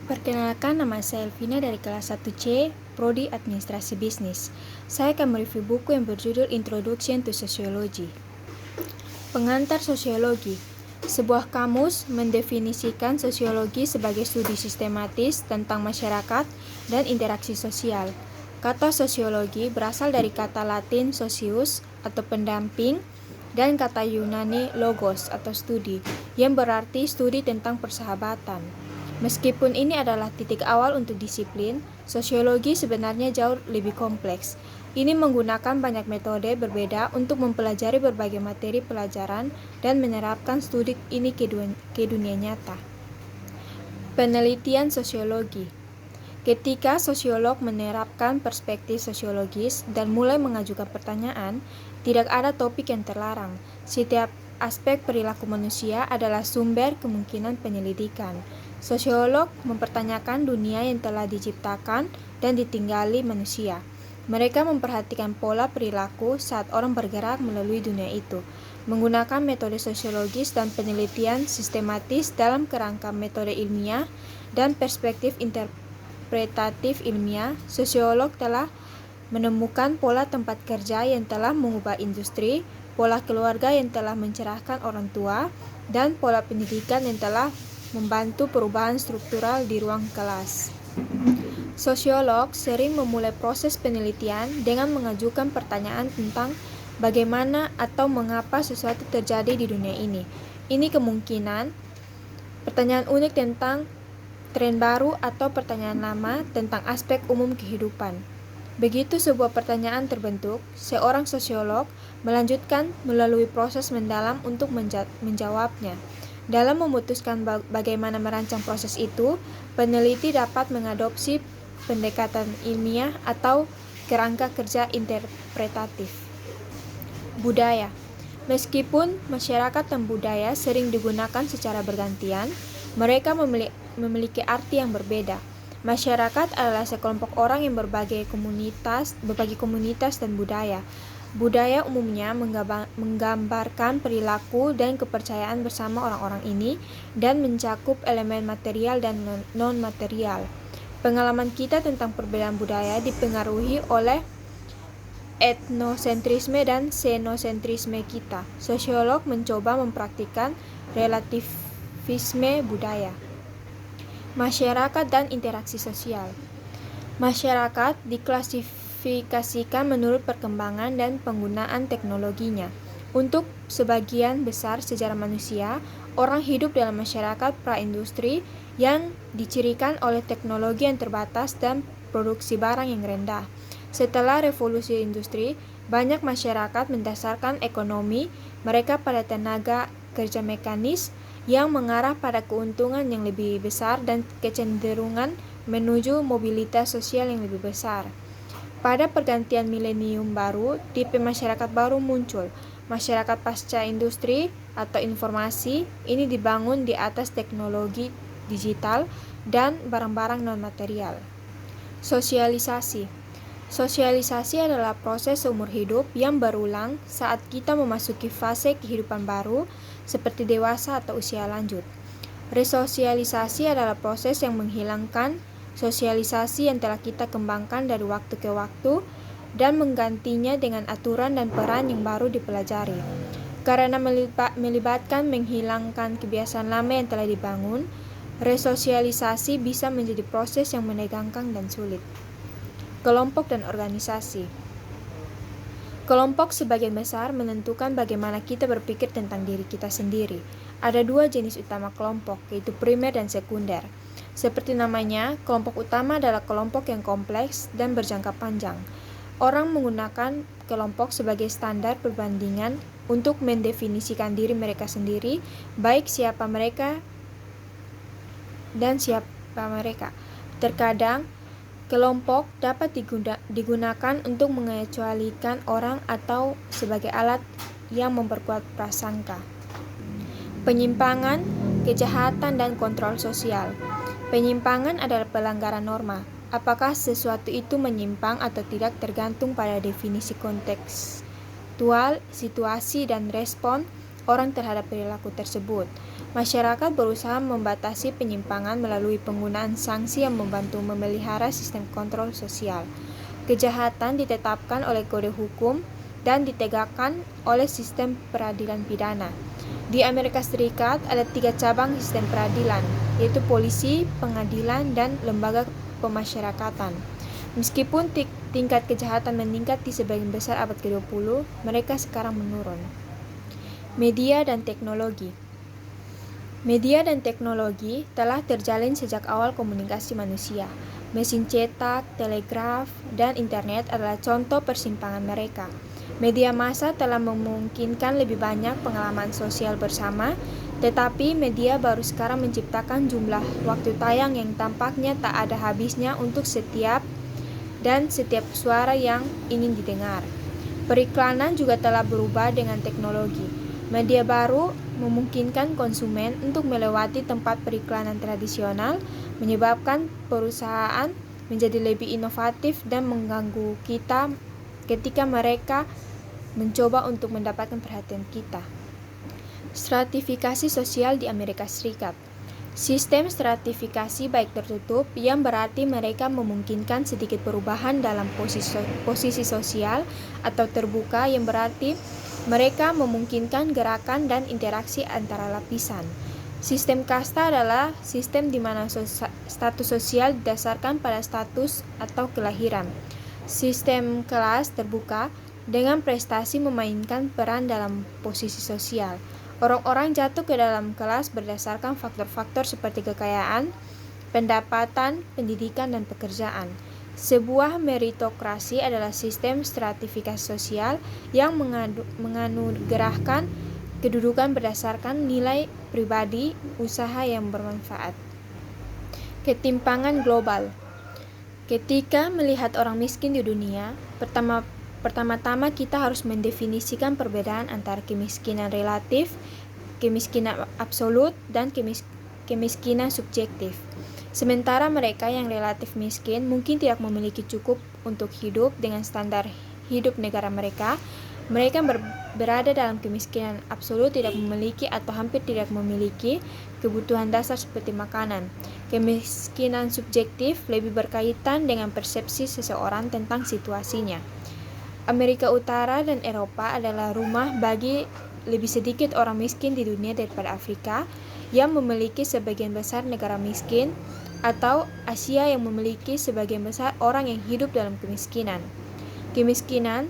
Perkenalkan, nama saya Elvina dari kelas 1C, Prodi Administrasi Bisnis. Saya akan mereview buku yang berjudul Introduction to Sociology. Pengantar sosiologi. Sebuah kamus mendefinisikan sosiologi sebagai studi sistematis tentang masyarakat dan interaksi sosial. Kata sosiologi berasal dari kata Latin socius atau pendamping dan kata Yunani logos atau studi yang berarti studi tentang persahabatan. Meskipun ini adalah titik awal untuk disiplin, sosiologi sebenarnya jauh lebih kompleks. Ini menggunakan banyak metode berbeda untuk mempelajari berbagai materi pelajaran dan menerapkan studi ini ke dunia nyata. Penelitian sosiologi. Ketika sosiolog menerapkan perspektif sosiologis dan mulai mengajukan pertanyaan, tidak ada topik yang terlarang. Setiap aspek perilaku manusia adalah sumber kemungkinan penyelidikan. Sosiolog mempertanyakan dunia yang telah diciptakan dan ditinggali manusia. Mereka memperhatikan pola perilaku saat orang bergerak melalui dunia itu, menggunakan metode sosiologis dan penelitian sistematis dalam kerangka metode ilmiah dan perspektif interpretatif ilmiah. Sosiolog telah menemukan pola tempat kerja yang telah mengubah industri, pola keluarga yang telah mencerahkan orang tua, dan pola pendidikan yang telah membantu perubahan struktural di ruang kelas. Sosiolog sering memulai proses penelitian dengan mengajukan pertanyaan tentang bagaimana atau mengapa sesuatu terjadi di dunia ini. Ini kemungkinan pertanyaan unik tentang tren baru atau pertanyaan lama tentang aspek umum kehidupan. Begitu sebuah pertanyaan terbentuk, seorang sosiolog melanjutkan melalui proses mendalam untuk menjawabnya. Dalam memutuskan bagaimana merancang proses itu, peneliti dapat mengadopsi pendekatan ilmiah atau kerangka kerja interpretatif. Budaya. Meskipun masyarakat dan budaya sering digunakan secara bergantian, mereka memiliki arti yang berbeda. Masyarakat adalah sekelompok orang yang berbagi komunitas dan budaya. Budaya umumnya menggambarkan perilaku dan kepercayaan bersama orang-orang ini dan mencakup elemen material dan non-material. Pengalaman kita tentang perbedaan budaya dipengaruhi oleh etnosentrisme dan xenosentrisme kita. Sosiolog mencoba mempraktikkan relativisme budaya. Masyarakat dan interaksi sosial. Masyarakat diklasifikasikan menurut perkembangan dan penggunaan teknologinya. Untuk sebagian besar sejarah manusia, orang hidup dalam masyarakat praindustri yang dicirikan oleh teknologi yang terbatas dan produksi barang yang rendah. Setelah revolusi industri, banyak masyarakat mendasarkan ekonomi mereka pada tenaga kerja mekanis yang mengarah pada keuntungan yang lebih besar dan kecenderungan menuju mobilitas sosial yang lebih besar. Pada pergantian milenium baru, tipe masyarakat baru muncul. Masyarakat pasca industri atau informasi ini dibangun di atas teknologi digital dan barang-barang non-material. Sosialisasi. Sosialisasi adalah proses seumur hidup yang berulang saat kita memasuki fase kehidupan baru seperti dewasa atau usia lanjut. Resosialisasi adalah proses yang menghilangkan sosialisasi yang telah kita kembangkan dari waktu ke waktu dan menggantinya dengan aturan dan peran yang baru dipelajari. Karena melibatkan menghilangkan kebiasaan lama yang telah dibangun, resosialisasi bisa menjadi proses yang menegangkan dan sulit. Kelompok dan organisasi. Kelompok sebagian besar menentukan bagaimana kita berpikir tentang diri kita sendiri. Ada dua jenis utama kelompok, yaitu primer dan sekunder. Seperti namanya, kelompok utama adalah kelompok yang kompleks dan berjangka panjang. Orang menggunakan kelompok sebagai standar perbandingan untuk mendefinisikan diri mereka sendiri, baik siapa mereka dan siapa mereka. Terkadang, kelompok dapat digunakan untuk mengecualikan orang atau sebagai alat yang memperkuat prasangka. Penyimpangan, kejahatan, dan kontrol sosial. Penyimpangan adalah pelanggaran norma. Apakah sesuatu itu menyimpang atau tidak tergantung pada definisi kontekstual, situasi, dan respon orang terhadap perilaku tersebut. Masyarakat berusaha membatasi penyimpangan melalui penggunaan sanksi yang membantu memelihara sistem kontrol sosial. Kejahatan ditetapkan oleh kode hukum dan ditegakkan oleh sistem peradilan pidana. Di Amerika Serikat ada 3 cabang sistem peradilan, yaitu polisi, pengadilan, dan lembaga pemasyarakatan. Meskipun tingkat kejahatan meningkat di sebagian besar abad ke-20, mereka sekarang menurun. Media dan teknologi. Media dan teknologi telah terjalin sejak awal komunikasi manusia. Mesin cetak, telegraf, dan internet adalah contoh persimpangan mereka. Media massa telah memungkinkan lebih banyak pengalaman sosial bersama, tetapi media baru sekarang menciptakan jumlah waktu tayang yang tampaknya tak ada habisnya untuk setiap suara yang ingin didengar. Periklanan juga telah berubah dengan teknologi. Media baru memungkinkan konsumen untuk melewati tempat periklanan tradisional, menyebabkan perusahaan menjadi lebih inovatif dan mengganggu kita ketika mereka mencoba untuk mendapatkan perhatian kita. Stratifikasi sosial di Amerika Serikat. Sistem stratifikasi baik tertutup, yang berarti mereka memungkinkan sedikit perubahan dalam posisi sosial, atau terbuka, yang berarti mereka memungkinkan gerakan dan interaksi antara lapisan. Sistem kasta adalah sistem di mana status sosial didasarkan pada status atau kelahiran. Sistem kelas terbuka dengan prestasi memainkan peran dalam posisi sosial. Orang-orang jatuh ke dalam kelas berdasarkan faktor-faktor seperti kekayaan, pendapatan, pendidikan, dan pekerjaan. Sebuah meritokrasi adalah sistem stratifikasi sosial yang menganugerahkan kedudukan berdasarkan nilai pribadi, usaha yang bermanfaat. Ketimpangan global. Ketika melihat orang miskin di dunia, pertama-tama kita harus mendefinisikan perbedaan antara kemiskinan relatif, kemiskinan absolut, dan kemiskinan subjektif. Sementara mereka yang relatif miskin mungkin tidak memiliki cukup untuk hidup dengan standar hidup negara mereka. Mereka yang berada dalam kemiskinan absolut tidak memiliki atau hampir tidak memiliki kebutuhan dasar seperti makanan. Kemiskinan subjektif lebih berkaitan dengan persepsi seseorang tentang situasinya. Amerika Utara dan Eropa adalah rumah bagi lebih sedikit orang miskin di dunia daripada Afrika, yang memiliki sebagian besar negara miskin, atau Asia yang memiliki sebagian besar orang yang hidup dalam kemiskinan. Kemiskinan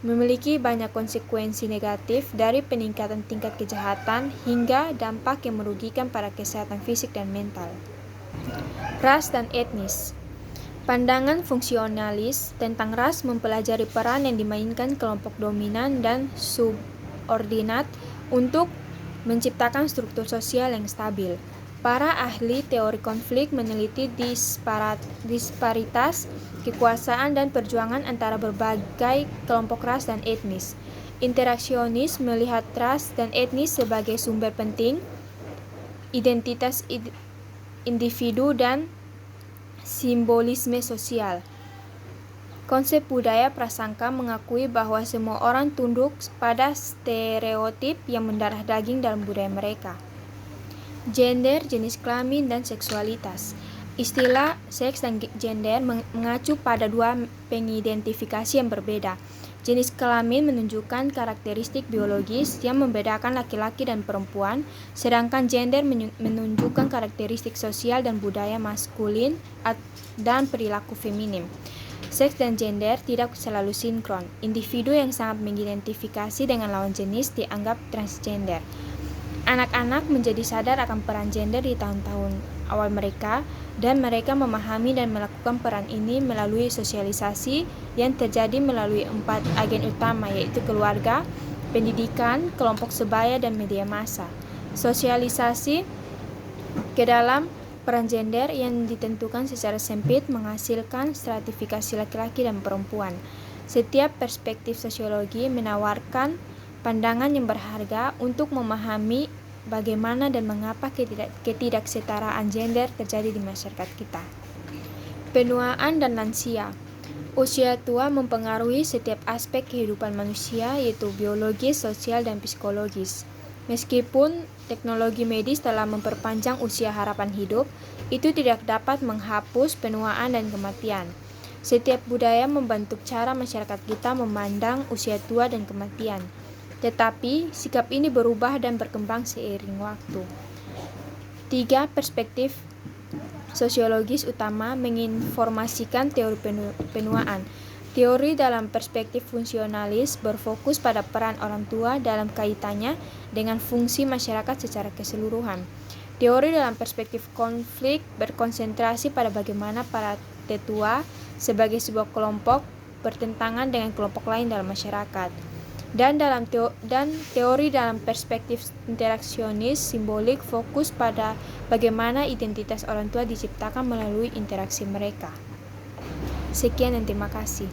memiliki banyak konsekuensi negatif, dari peningkatan tingkat kejahatan hingga dampak yang merugikan pada kesehatan fisik dan mental. Ras dan etnis. Pandangan fungsionalis tentang ras mempelajari peran yang dimainkan kelompok dominan dan subordinat untuk menciptakan struktur sosial yang stabil. Para ahli teori konflik meneliti disparitas kekuasaan dan perjuangan antara berbagai kelompok ras dan etnis. Interaksionis melihat ras dan etnis sebagai sumber penting identitas individu dan simbolisme sosial. Konsep budaya prasangka mengakui bahwa semua orang tunduk pada stereotip yang mendarah daging dalam budaya mereka. Gender, jenis kelamin, dan seksualitas. Istilah seks dan gender mengacu pada 2 pengidentifikasi yang berbeda. Jenis kelamin menunjukkan karakteristik biologis yang membedakan laki-laki dan perempuan, sedangkan gender menunjukkan karakteristik sosial dan budaya maskulin dan perilaku feminim. Seks dan gender tidak selalu sinkron. Individu yang sangat mengidentifikasi dengan lawan jenis dianggap transgender. Anak-anak menjadi sadar akan peran gender di tahun-tahun awal mereka, dan mereka memahami dan melakukan peran ini melalui sosialisasi yang terjadi melalui 4 agen utama, yaitu keluarga, pendidikan, kelompok sebaya, dan media massa. Sosialisasi ke dalam peran gender yang ditentukan secara sempit menghasilkan stratifikasi laki-laki dan perempuan. Setiap perspektif sosiologi menawarkan pandangan yang berharga untuk memahami bagaimana dan mengapa ketidaksetaraan gender terjadi di masyarakat kita. Penuaan dan lansia. Usia tua mempengaruhi setiap aspek kehidupan manusia, yaitu biologis, sosial, dan psikologis. Meskipun teknologi medis telah memperpanjang usia harapan hidup, itu tidak dapat menghapus penuaan dan kematian. Setiap budaya membentuk cara masyarakat kita memandang usia tua dan kematian. Tetapi, sikap ini berubah dan berkembang seiring waktu. 3 perspektif sosiologis utama menginformasikan teori penuaan. Teori dalam perspektif fungsionalis berfokus pada peran orang tua dalam kaitannya dengan fungsi masyarakat secara keseluruhan. Teori dalam perspektif konflik berkonsentrasi pada bagaimana para tetua sebagai sebuah kelompok bertentangan dengan kelompok lain dalam masyarakat. Dan teori dalam perspektif interaksionis simbolik fokus pada bagaimana identitas orang tua diciptakan melalui interaksi mereka. Sekian dan terima kasih.